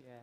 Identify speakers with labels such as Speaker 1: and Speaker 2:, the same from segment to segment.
Speaker 1: Yeah.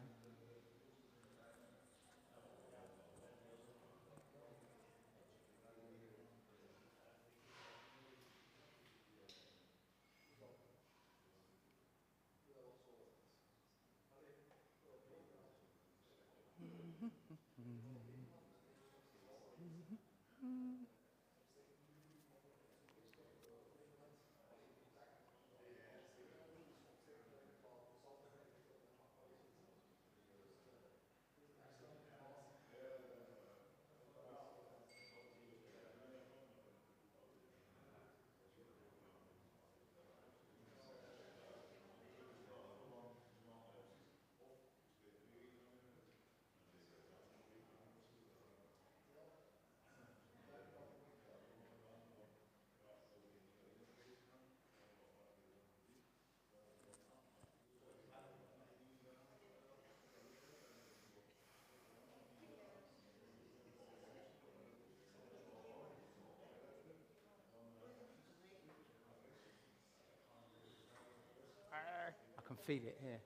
Speaker 1: I can feel it here.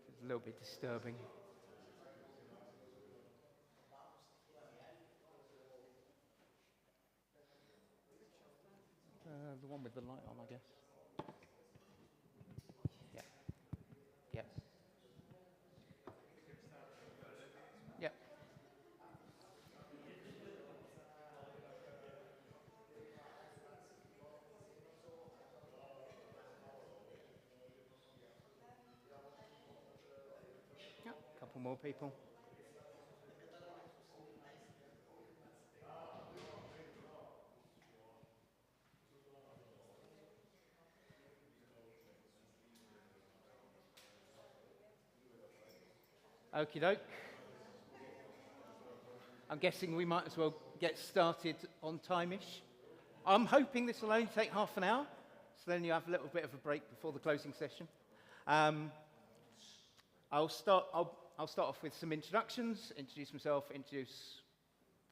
Speaker 1: It's a little bit disturbing. The one with the light on, I guess. Yeah. Yeah. Yeah. Yeah. A couple more people. Okie doke. I'm guessing we might as well get started on time-ish. I'm hoping this will only take half an hour, so then you have a little bit of a break before the closing session. I'll start off with some introductions, introduce myself, introduce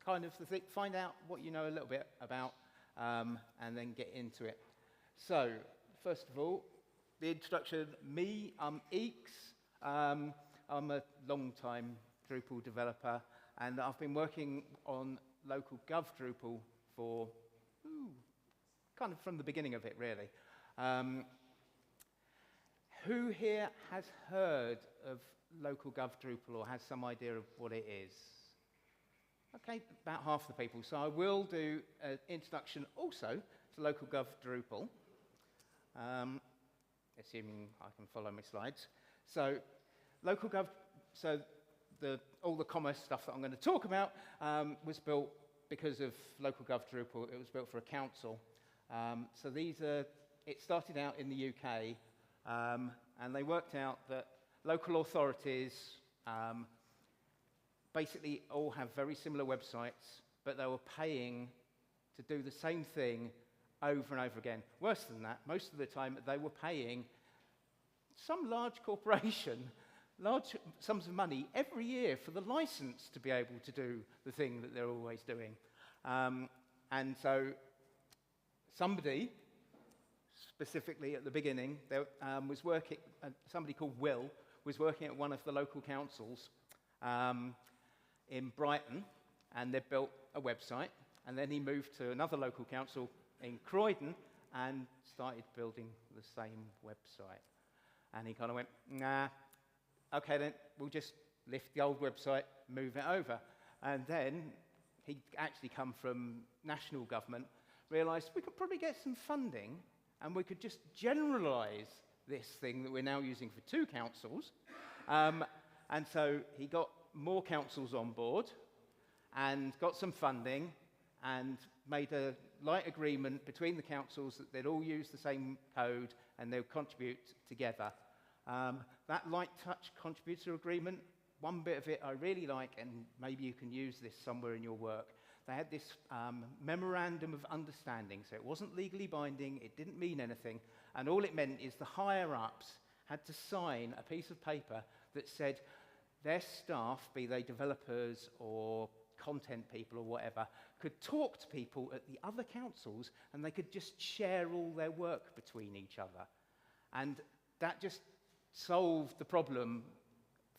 Speaker 1: kind of the thing, find out what you know a little bit about, and then get into it. So, first of all, the introduction, me, I'm ekes. I'm a long-time Drupal developer, and I've been working on LocalGov Drupal for, kind of from the beginning of it, really. Who here has heard of LocalGov Drupal or has some idea of what it is? Okay, about half the people. So I will do an introduction also to LocalGov Drupal, assuming I can follow my slides. So LocalGov, all the commerce stuff that I'm going to talk about was built because of LocalGov Drupal. It was built for a council. So it started out in the UK, and they worked out that local authorities basically all have very similar websites, but they were paying to do the same thing over and over again. Worse than that, most of the time they were paying some large corporation large sums of money every year for the license to be able to do the thing that they're always doing. And so somebody, specifically at the beginning, there was working, somebody called Will was working at one of the local councils in Brighton, and they built a website, and then he moved to another local council in Croydon and started building the same website. And he kind of went, nah, okay then, we'll just lift the old website, move it over. And then he'd actually come from national government, realised we could probably get some funding and we could just generalise this thing that we're now using for 2 councils. And so he got more councils on board and got some funding and made a light agreement between the councils that they'd all use the same code and they'll contribute together. That light touch contributor agreement, one bit of it I really like, and maybe you can use this somewhere in your work. They had this memorandum of understanding, so it wasn't legally binding, it didn't mean anything, and all it meant is the higher-ups had to sign a piece of paper that said their staff, be they developers or content people or whatever, could talk to people at the other councils, and they could just share all their work between each other. And that just solved the problem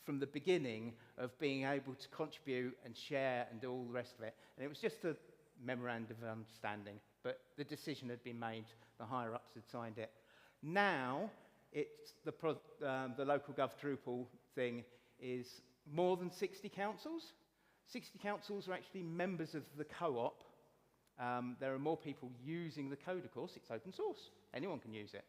Speaker 1: from the beginning of being able to contribute and share and do all the rest of it. And it was just a memorandum of understanding, but the decision had been made, the higher-ups had signed it. Now, it's the LocalGov Drupal thing is more than 60 councils. 60 councils are actually members of the co-op. There are more people using the code, of course. It's open source. Anyone can use it.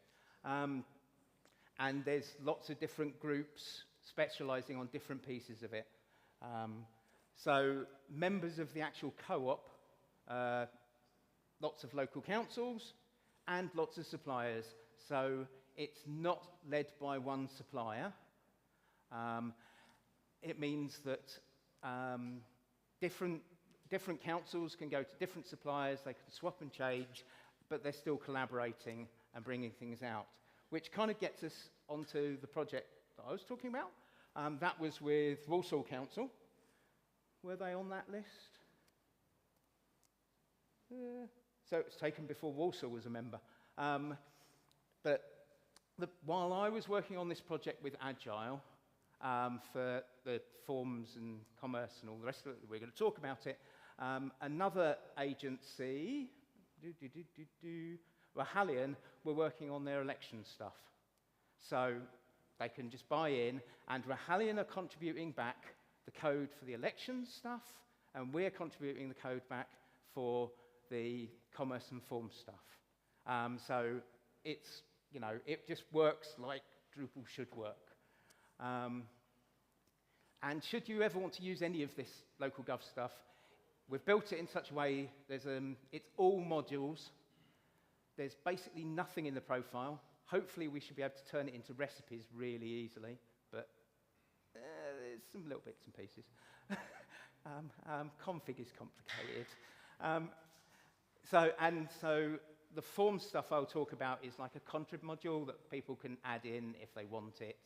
Speaker 1: And there's lots of different groups specializing on different pieces of it. So members of the actual co-op, lots of local councils, and lots of suppliers. So it's not led by one supplier. It means that different councils can go to different suppliers, they can swap and change, but they're still collaborating and bringing things out, which kind of gets us onto the project that I was talking about. That was with Walsall Council. Were they on that list? So it was taken before Walsall was a member. But while I was working on this project with Agile, for the forms and commerce and all the rest of it, we're going to talk about it, another agency, Walsall, were working on their election stuff. So they can just buy in, and Walsall are contributing back the code for the election stuff, and we're contributing the code back for the commerce and form stuff. So it's, you know, it just works like Drupal should work. And should you ever want to use any of this LocalGov stuff, we've built it in such a way, it's all modules. There's basically nothing in the profile. Hopefully we should be able to turn it into recipes really easily, but there's some little bits and pieces. Config is complicated. So the form stuff I'll talk about is like a contrib module that people can add in if they want it.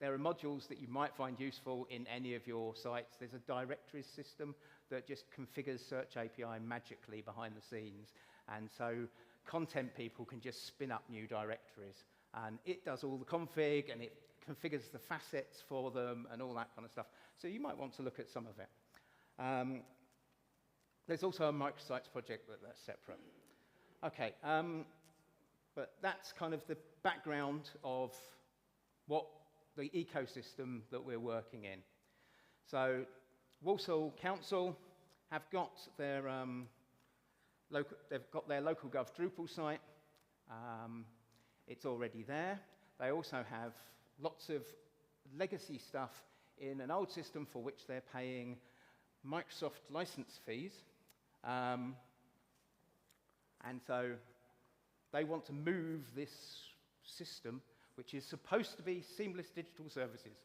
Speaker 1: There are modules that you might find useful in any of your sites. There's a directories system that just configures Search API magically behind the scenes. And so content people can just spin up new directories. And it does all the config, and it configures the facets for them and all that kind of stuff. So you might want to look at some of it. There's also a microsites project that's separate. Okay, but that's kind of the background of what the ecosystem that we're working in. So Walsall Council have got their LocalGov Drupal site. It's already there. They also have lots of legacy stuff in an old system for which they're paying Microsoft license fees. And so they want to move this system, which is supposed to be seamless digital services.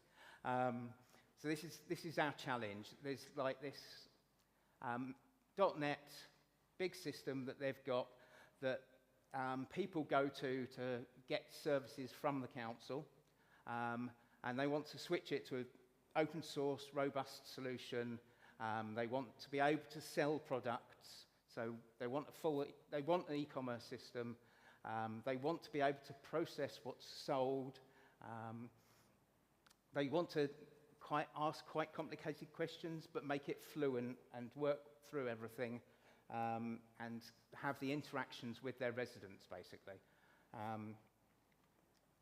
Speaker 1: So this is our challenge. There's like this .NET big system that they've got that people go to get services from the council, and they want to switch it to an open source, robust solution. They want to be able to sell products, so they want an e-commerce system. They want to be able to process what's sold. They want to ask quite complicated questions, but make it fluent and work through everything, and have the interactions with their residents, basically.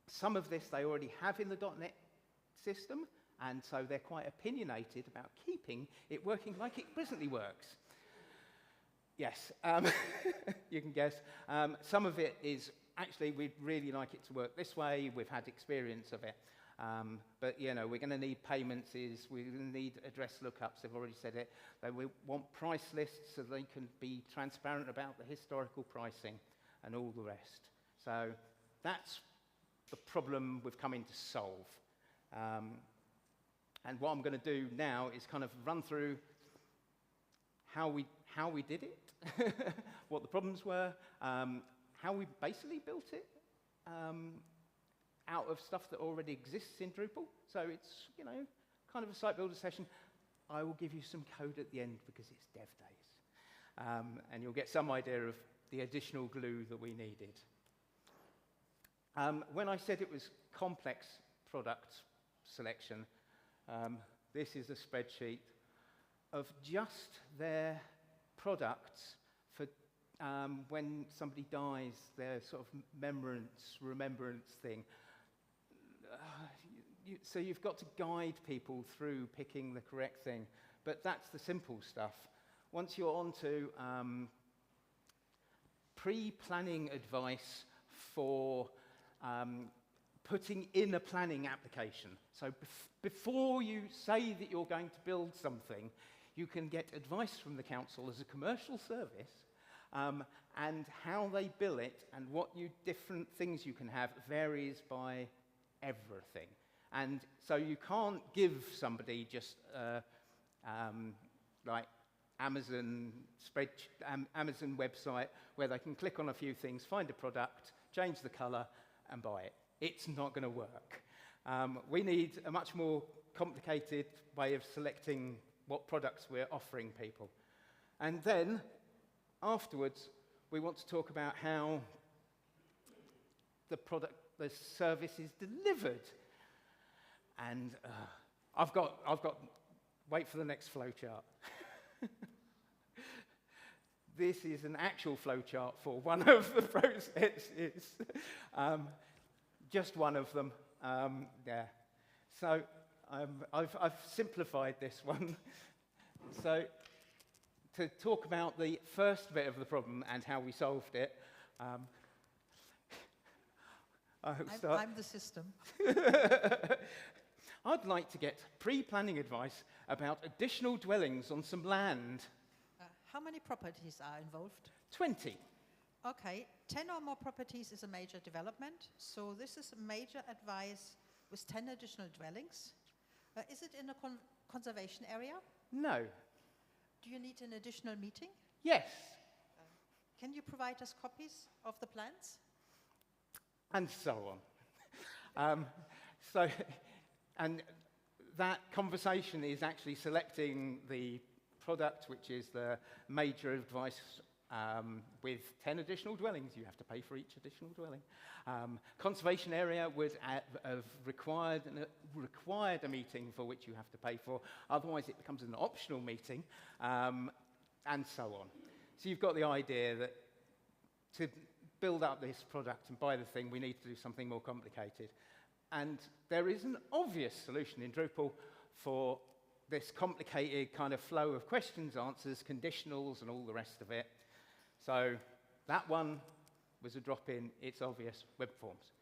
Speaker 1: Some of this they already have in the .NET system, and so they're quite opinionated about keeping it working like it presently works. Yes, you can guess. Some of it is, actually, we'd really like it to work this way. We've had experience of it. But, you know, we're going to need payments, we're going to need address lookups, they've already said it. We want price lists so they can be transparent about the historical pricing and all the rest. So that's the problem we've come in to solve. And what I'm going to do now is kind of run through how we did it, what the problems were, how we basically built it out of stuff that already exists in Drupal. So it's, kind of a site builder session. I will give you some code at the end because it's dev days. And you'll get some idea of the additional glue that we needed. When I said it was complex product selection, this is a spreadsheet of just their products for when somebody dies, their sort of remembrance thing. So you've got to guide people through picking the correct thing, but that's the simple stuff. Once you're on to pre-planning advice for putting in a planning application. So before you say that you're going to build something, you can get advice from the council as a commercial service, and how they bill it and what different things you can have varies by everything. And so you can't give somebody just like Amazon website where they can click on a few things, find a product, change the color, and buy it. It's not going to work. We need a much more complicated way of selecting what products we're offering people. And then, afterwards, we want to talk about how the service is delivered. And I've got, wait for the next flowchart. This is an actual flowchart for one of the processes. Just one of them. Yeah. So I've simplified this one. So to talk about the first bit of the problem and how we solved it,
Speaker 2: I'm the system.
Speaker 1: I'd like to get pre-planning advice about additional dwellings on some land.
Speaker 2: How many properties are involved?
Speaker 1: 20.
Speaker 2: Okay, 10 or more properties is a major development. So this is major advice with 10 additional dwellings. Is it in a conservation area?
Speaker 1: No.
Speaker 2: Do you need an additional meeting?
Speaker 1: Yes.
Speaker 2: Can you provide us copies of the plans?
Speaker 1: And so on. And that conversation is actually selecting the product, which is the major advice with 10 additional dwellings. You have to pay for each additional dwelling. Conservation area would have required a meeting for which you have to pay for. Otherwise, it becomes an optional meeting, and so on. So you've got the idea that to build up this product and buy the thing, we need to do something more complicated. And there is an obvious solution in Drupal for this complicated kind of flow of questions, answers, conditionals, and all the rest of it. So that one was a drop-in. It's obvious, web forms.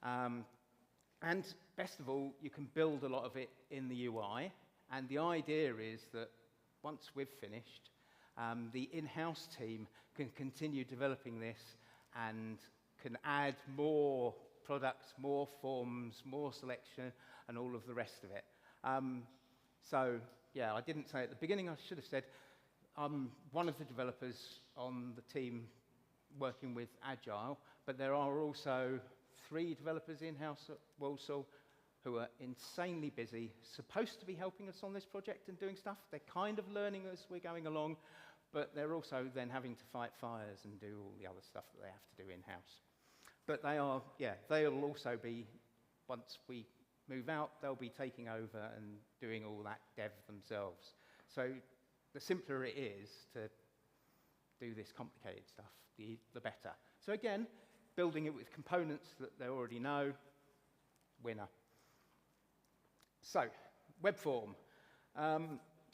Speaker 1: And best of all, you can build a lot of it in the UI. And the idea is that once we've finished, the in-house team can continue developing this and can add more products, more forms, more selection, and all of the rest of it. So, yeah, I didn't say at the beginning, I should have said, I'm one of the developers on the team working with Agile, but there are also 3 developers in-house at Walsall who are insanely busy, supposed to be helping us on this project and doing stuff. They're kind of learning as we're going along, but they're also then having to fight fires and do all the other stuff that they have to do in-house. But they'll also be, once we move out, they'll be taking over and doing all that dev themselves. So the simpler it is to do this complicated stuff, the better. So again, building it with components that they already know, winner. So, web form.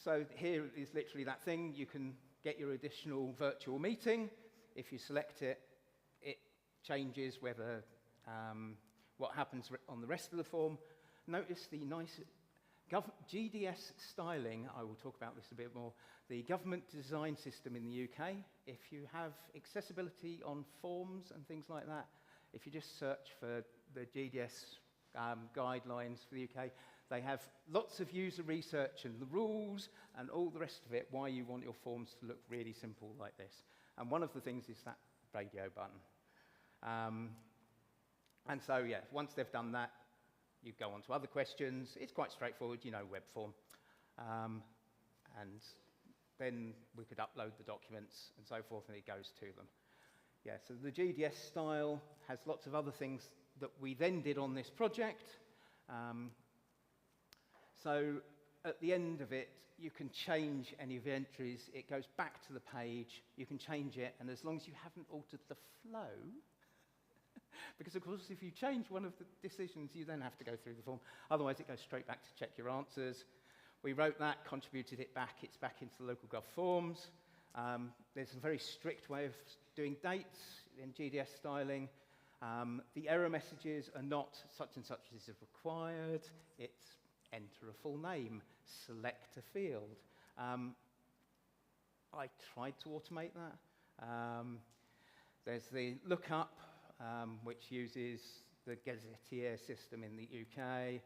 Speaker 1: So here is literally that thing. You can get your additional virtual meeting. If you select it, it changes whether what happens on the rest of the form. Notice the nice GDS styling. I will talk about this a bit more. The government design system in the UK. If you have accessibility on forms and things like that, If you just search for the GDS guidelines for the UK, they have lots of user research and the rules and all the rest of it, why you want your forms to look really simple like this. And one of the things is that radio button. And so, yeah, once they've done that, you go on to other questions. It's quite straightforward, you know, web form. And then we could upload the documents and so forth, and it goes to them. Yeah, so the GDS style has lots of other things that we then did on this project. So at the end of it, you can change any of the entries. It goes back to the page. You can change it, and as long as you haven't altered the flow, because of course if you change one of the decisions, you then have to go through the form. Otherwise, it goes straight back to check your answers. We wrote that, contributed it back. It's back into the LocalGov forms. There's a very strict way of doing dates in GDS styling. The error messages are not such and such is required. It's enter a full name, select a field. I tried to automate that. There's the lookup, which uses the Gazetteer system in the UK.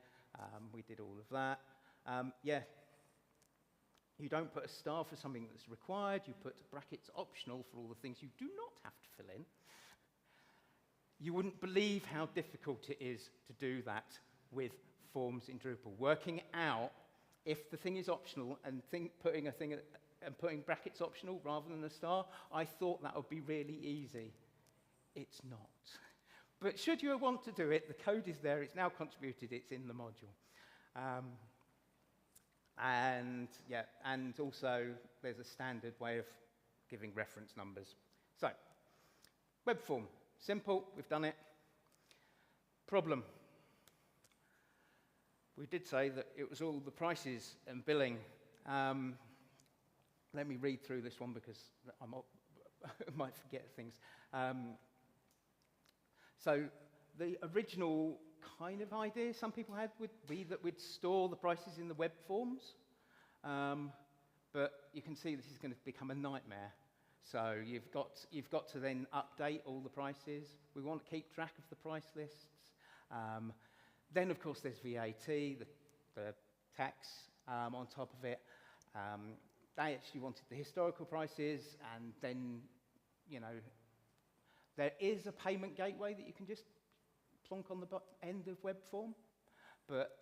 Speaker 1: We did all of that. Yeah, you don't put a star for something that's required. You put brackets optional for all the things you do not have to fill in. You wouldn't believe how difficult it is to do that with forms in Drupal. Working out if the thing is optional and putting brackets optional rather than a star, I thought that would be really easy. It's not. But should you want to do it, the code is there. It's now contributed. It's in the module. And also there's a standard way of giving reference numbers. So, web form, simple, we've done it. Problem. We did say that it was all the prices and billing. Let me read through this one because I might forget things. So the original kind of idea some people had would be that we'd store the prices in the web forms, but you can see this is going to become a nightmare. So you've got to then update all the prices. We want to keep track of the price lists. Then, of course, there's VAT, the tax on top of it. They actually wanted the historical prices, and then, you know, there is a payment gateway that you can just plonk on the end of web form, but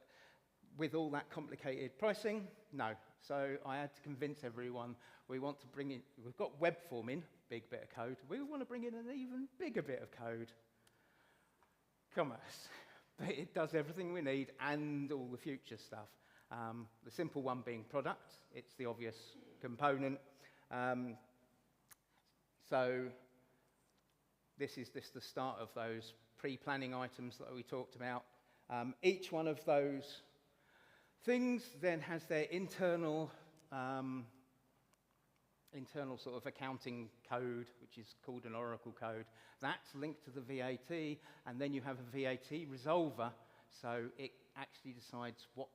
Speaker 1: with all that complicated pricing, no. So I had to convince everyone we want to bring in, we've got web form in, big bit of code, we want to bring in an even bigger bit of code, commerce. But it does everything we need and all the future stuff. The simple one being product, it's the obvious component. So this is the start of those pre-planning items that we talked about. Each one of those things then has their internal sort of accounting code, which is called an Oracle code. That's linked to the VAT, and then you have a VAT resolver, so it actually decides what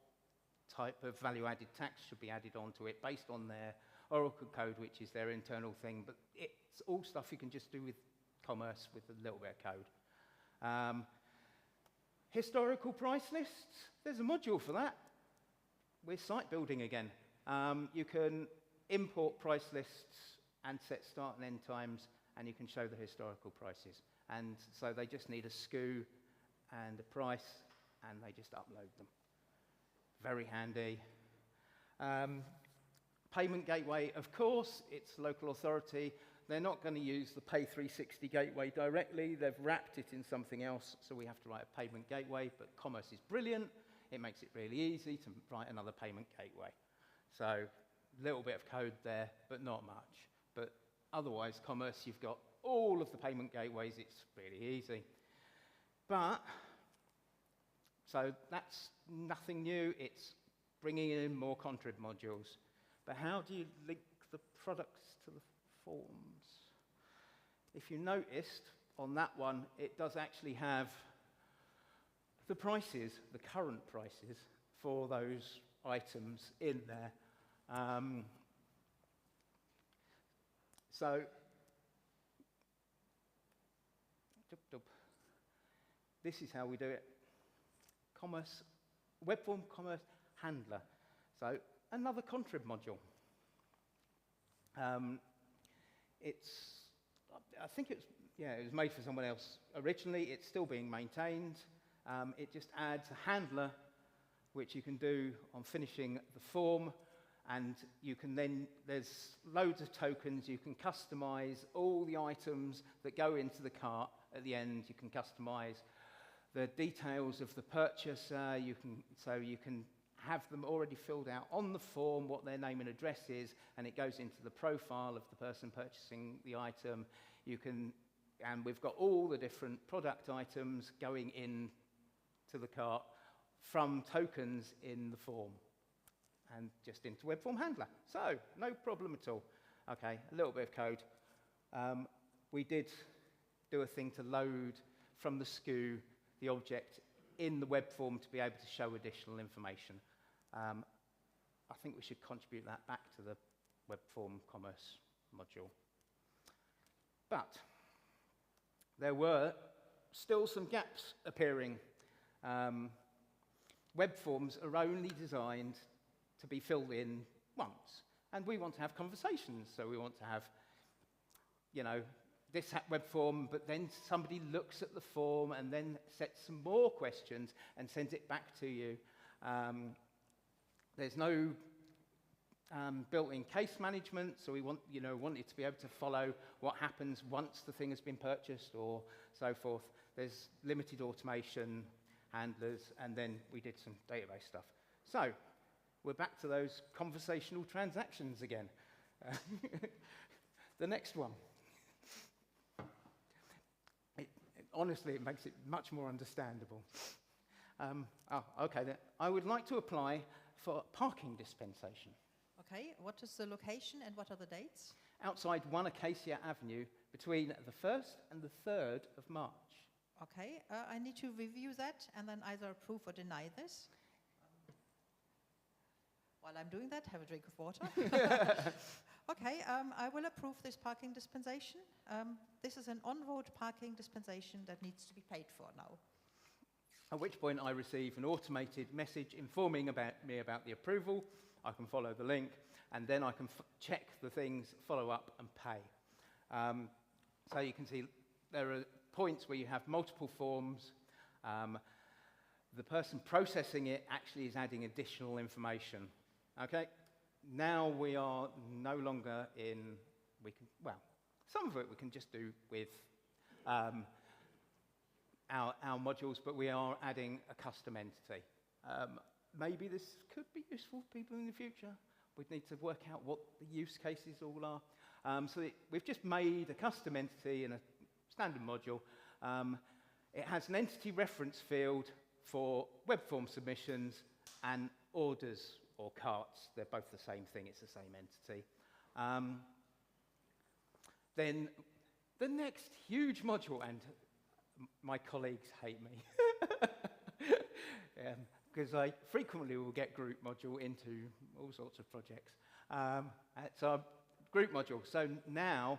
Speaker 1: type of value-added tax should be added onto it based on their Oracle code, which is their internal thing. But it's all stuff you can just do with commerce with a little bit of code. Historical price lists, there's a module for that. We're site building again. You can import price lists and set start and end times, and you can show the historical prices. And so they just need a SKU and a price, and they just upload them. Very handy. Payment gateway, of course, it's local authority. They're not going to use the Pay 360 gateway directly. They've wrapped it in something else, so we have to write a payment gateway, but commerce is brilliant. It makes it really easy to write another payment gateway. So a little bit of code there, but not much. But otherwise, commerce, you've got all of the payment gateways. It's really easy. But, so that's nothing new. It's bringing in more contrib modules. But how do you link the products to the forms? If you noticed on that one, it does actually have the prices, the current prices for those items in there. So this is how we do it. Commerce, web form commerce handler. So another contrib module. I think it was made for someone else originally. It's still being maintained. It just adds a handler, which you can do on finishing the form, and you can then, there's loads of tokens. You can customize all the items that go into the cart at the end. You can customize the details of the purchaser. You can have them already filled out on the form, what their name and address is, and it goes into the profile of the person purchasing the item. And we've got all the different product items going in to the cart from tokens in the form and just into web form handler. So, no problem at all. Okay, a little bit of code. We did do a thing to load from the SKU the object in the web form to be able to show additional information. I think we should contribute that back to the web form commerce module. But there were still some gaps appearing. Web forms are only designed to be filled in once, and we want to have conversations. So we want to have, this web form, but then somebody looks at the form and then sets some more questions and sends it back to you. There's no built-in case management, so we want it to be able to follow what happens once the thing has been purchased or so forth. There's limited automation handlers, and then we did some database stuff. So we're back to those conversational transactions again. The next one. Honestly, it makes it much more understandable. Okay, then. I would like to apply for parking dispensation.
Speaker 2: Okay, what is the location and what are the dates?
Speaker 1: Outside 1 Acacia Avenue between the 1st and the 3rd of March.
Speaker 2: Okay, I need to review that and then either approve or deny this. While I'm doing that, have a drink of water. Okay, I will approve this parking dispensation. This is an on-road parking dispensation that needs to be paid for now.
Speaker 1: At which point I receive an automated message informing me about the approval. I can follow the link, and then I can check the things, follow up, and pay. So you can see there are points where you have multiple forms. The person processing it actually is adding additional information. Okay, now we are no longer in, some of it we can just do with our modules, but we are adding a custom entity. Maybe this could be useful for people in the future. We'd need to work out what the use cases all are. We've just made a custom entity in a standard module. It has an entity reference field for web form submissions and orders or carts. They're both the same thing. It's the same entity. Then the next huge module, and my colleagues hate me, because I frequently will get group module into all sorts of projects. It's our group module. So now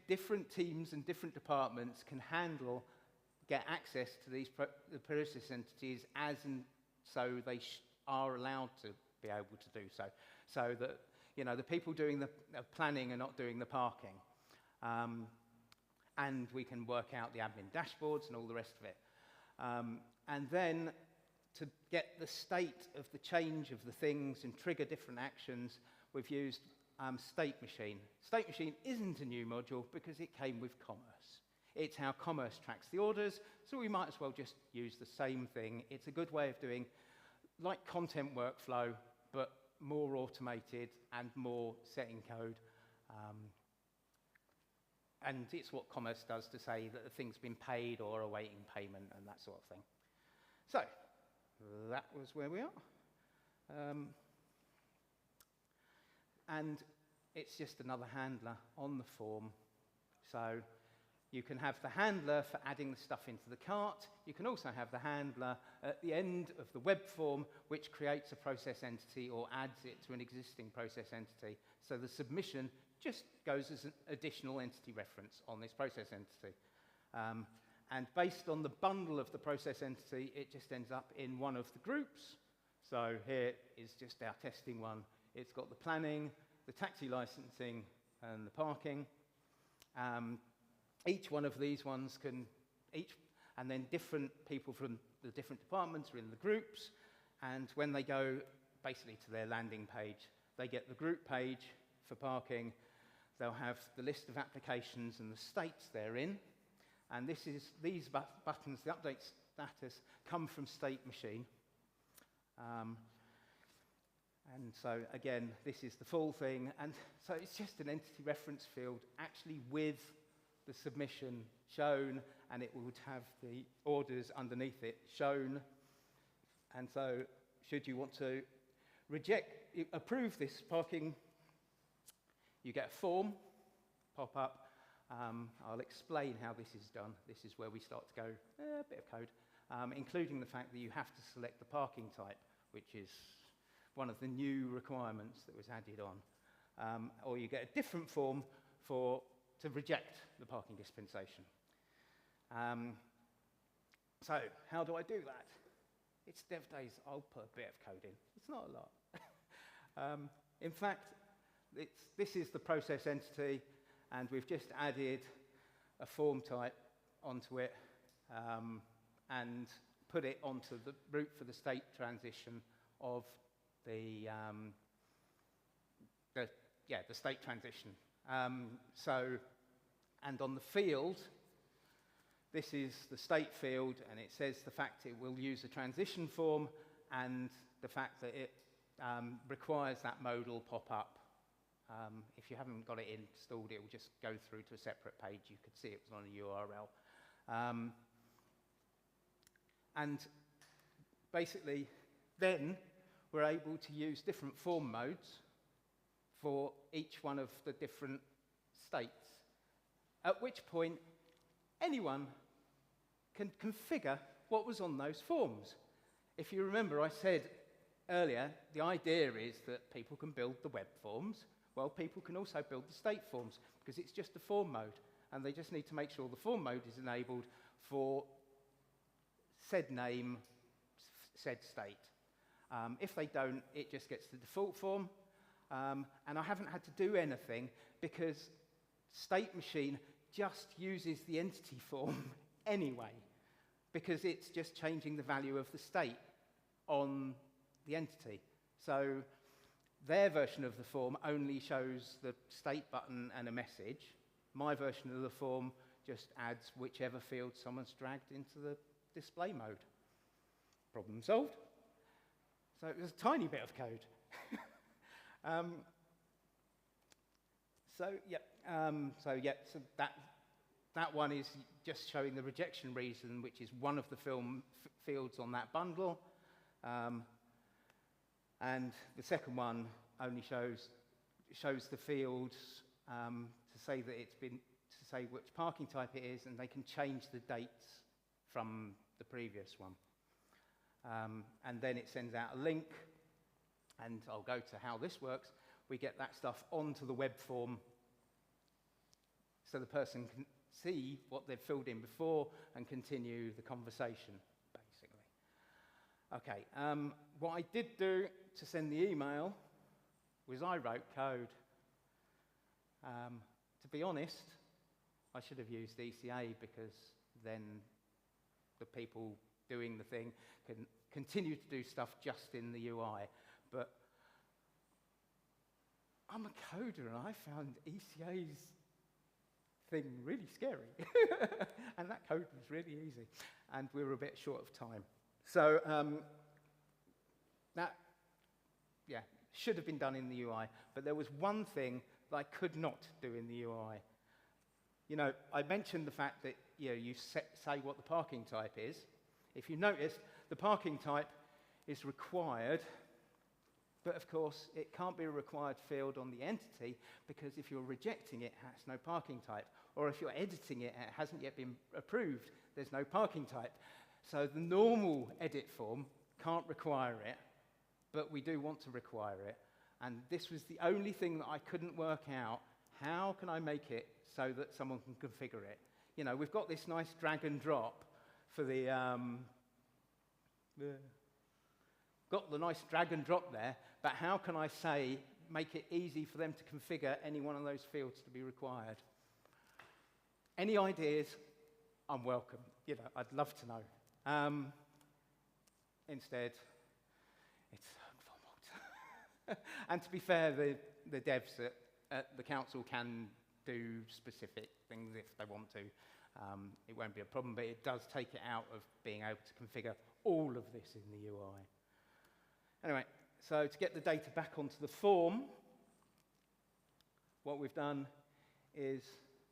Speaker 1: different teams and different departments can get access to these the process entities so they are allowed to be able to do so. So that the people doing the planning are not doing the parking. And we can work out the admin dashboards and all the rest of it. And then to get the state of the change of the things and trigger different actions, we've used State Machine. State Machine isn't a new module because it came with Commerce. It's how Commerce tracks the orders, so we might as well just use the same thing. It's a good way of doing like content workflow, but more automated and more setting code. And it's what Commerce does to say that the thing's been paid or awaiting payment and that sort of thing. So, that was where we are. And it's just another handler on the form. So, you can have the handler for adding the stuff into the cart. You can also have the handler at the end of the web form, which creates a process entity or adds it to an existing process entity. So the submission just goes as an additional entity reference on this process entity. And based on the bundle of the process entity, it just ends up in one of the groups. So here is just our testing one. It's got the planning, the taxi licensing, and the parking. Each one of these ones and then different people from the different departments are in the groups, and when they go basically to their landing page, they get the group page for parking. They'll have the list of applications and the states they're in, and these buttons, the update status, come from State Machine. And so again, this is the full thing, and so it's just an entity reference field actually with the submission shown, and it would have the orders underneath it shown. And so should you want to approve this parking, you get a form pop up. I'll explain how this is done. This is where we start to go a bit of code, including the fact that you have to select the parking type, which is one of the new requirements that was added on. Or you get a different form to reject the parking dispensation. So how do I do that? It's dev days, I'll put a bit of code in. It's not a lot. In fact, this is the process entity, and we've just added a form type onto it and put it onto the route for the state transition of the state transition. And on the field, this is the state field, and it says the fact it will use a transition form and the fact that it requires that modal pop up. If you haven't got it installed, it will just go through to a separate page. You could see it was on a URL. And basically, then we're able to use different form modes for each one of the different states, at which point anyone can configure what was on those forms. If you remember, I said earlier, the idea is that people can build the web forms. Well, people can also build the state forms, because it's just a form mode, and they just need to make sure the form mode is enabled for said name, said state. If they don't, it just gets the default form, and I haven't had to do anything because State Machine just uses the entity form anyway, because it's just changing the value of the state on the entity. So their version of the form only shows the state button and a message. My version of the form just adds whichever field someone's dragged into the display mode. Problem solved. So it was a tiny bit of code. So that one is just showing the rejection reason, which is one of the fields on that bundle. And the second one only shows the fields to say that to say which parking type it is, and they can change the dates from the previous one. And then it sends out a link, and I'll go to how this works. We get that stuff onto the web form so the person can see what they've filled in before and continue the conversation, basically. Okay, what I did do to send the email was I wrote code. To be honest, I should have used ECA, because then the people doing the thing can continue to do stuff just in the UI. But I'm a coder, and I found ECA's thing really scary. And that code was really easy. And we were a bit short of time. So that should have been done in the UI. But there was one thing that I could not do in the UI. You know, I mentioned the fact that you say what the parking type is. If you noticed, the parking type is required, but of course it can't be a required field on the entity, because if you're rejecting it, it has no parking type. Or if you're editing it and it hasn't yet been approved, there's no parking type. So the normal edit form can't require it, but we do want to require it. And this was the only thing that I couldn't work out. How can I make it so that someone can configure it? you know, we've got this nice drag and drop for the, got the nice drag and drop there, but how can I say, make it easy for them to configure any one of those fields to be required? Any ideas? I'm welcome. You know, I'd love to know. Instead, it's format. And to be fair, the devs at the council can do specific things if they want to. It won't be a problem, but it does take it out of being able to configure all of this in the UI. Anyway, so to get the data back onto the form, what we've done is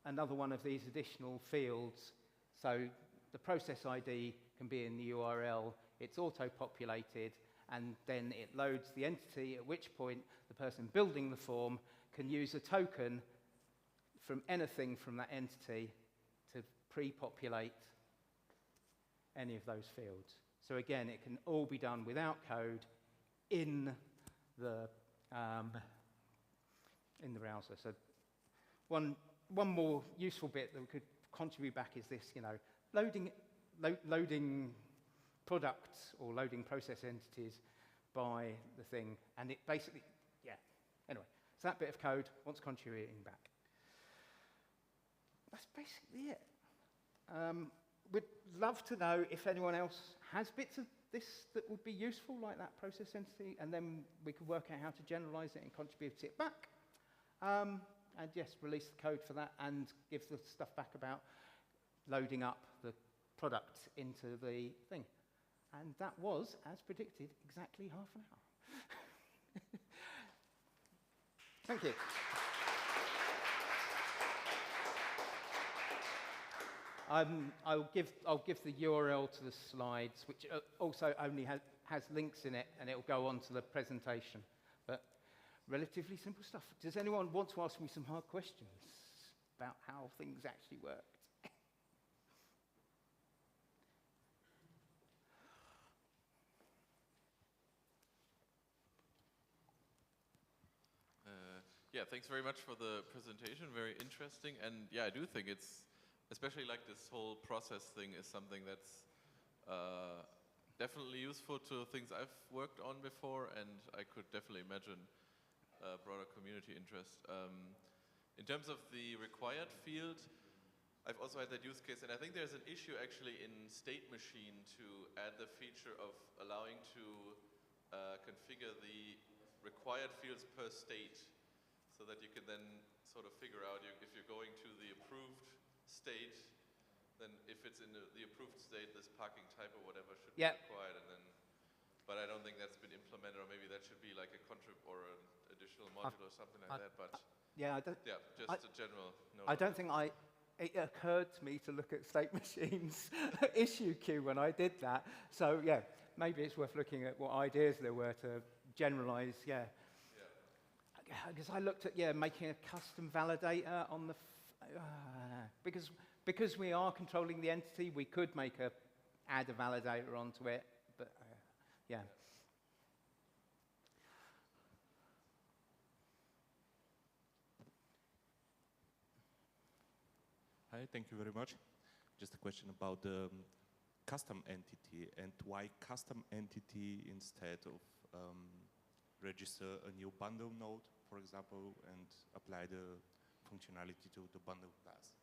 Speaker 1: another one of these additional fields. So the process ID can be in the URL, it's auto-populated, and then it loads the entity, at which point the person building the form can use a token from anything from that entity to pre-populate any of those fields. So again, it can all be done without code in the browser. So one more useful bit that we could contribute back is this, you know, loading products or loading process entities by the thing, and it basically, yeah. Anyway, so that bit of code wants contributing back. That's basically it. We'd love to know if anyone else has bits of this that would be useful, like that process entity, and then we could work out how to generalize it and contribute it back. And yes, release the code for that and give the stuff back about loading up the product into the thing. And that was, as predicted, exactly half an hour. Thank you. I'll give the URL to the slides, which also only has links in it, and it'll go on to the presentation. But relatively simple stuff. Does anyone want to ask me some hard questions about how things actually worked?
Speaker 3: Yeah, thanks very much for the presentation. Very interesting. And yeah, I do think it's, especially like this whole process thing is something that's definitely useful to things I've worked on before, and I could definitely imagine broader community interest. In terms of the required field, I've also had that use case, and I think there's an issue actually in State Machine to add the feature of allowing to configure the required fields per state, so that you can then sort of figure out if you're going to the approved state, then if it's in the approved state, this parking type or whatever should be required, and then, but I don't think that's been implemented, or maybe that should be like a contrib or an additional module or something like that, but
Speaker 1: yeah,
Speaker 3: just a general note.
Speaker 1: I don't think it occurred to me to look at State Machine's issue queue when I did that. So yeah, maybe it's worth looking at what ideas there were to generalize, because I looked at, making a custom validator on the, because we are controlling the entity, we could add a validator onto it, but yeah.
Speaker 4: Hi, thank you very much. Just a question about the custom entity, and why custom entity instead of register a new bundle node, for example, and apply the functionality to the bundle class.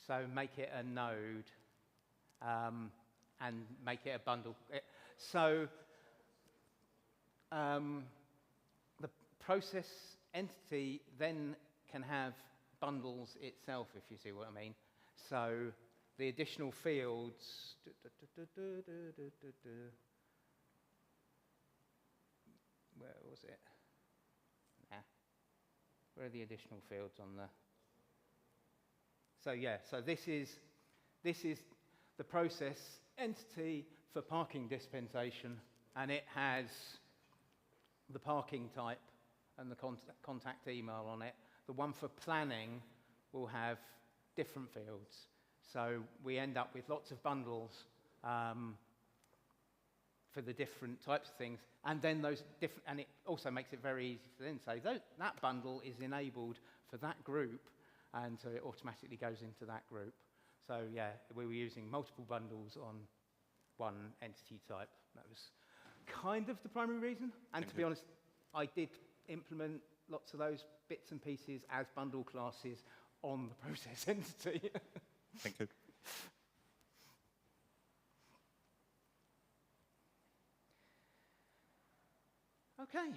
Speaker 1: So make it a node and make it a bundle. So the process entity then can have bundles itself, if you see what I mean. So the additional fields, where was it? Where are the additional fields on the? So yeah, so this is the process entity for parking dispensation, and it has the parking type and the contact email on it. The one for planning will have different fields. So we end up with lots of bundles for the different types of things, and then those different, and it also makes it very easy to then say that bundle is enabled for that group, and so it automatically goes into that group. So yeah, we were using multiple bundles on one entity type. That was kind of the primary reason. And to be honest, I did implement lots of those bits and pieces as bundle classes on the process entity.
Speaker 4: Thank you.
Speaker 1: Okay,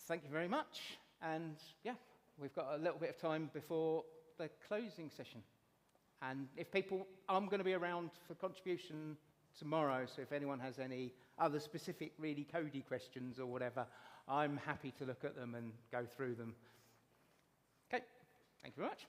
Speaker 1: thank you very much. And yeah, we've got a little bit of time before the closing session. And if people, I'm going to be around for contribution tomorrow, so if anyone has any other specific, really codey questions or whatever, I'm happy to look at them and go through them. Okay, thank you very much.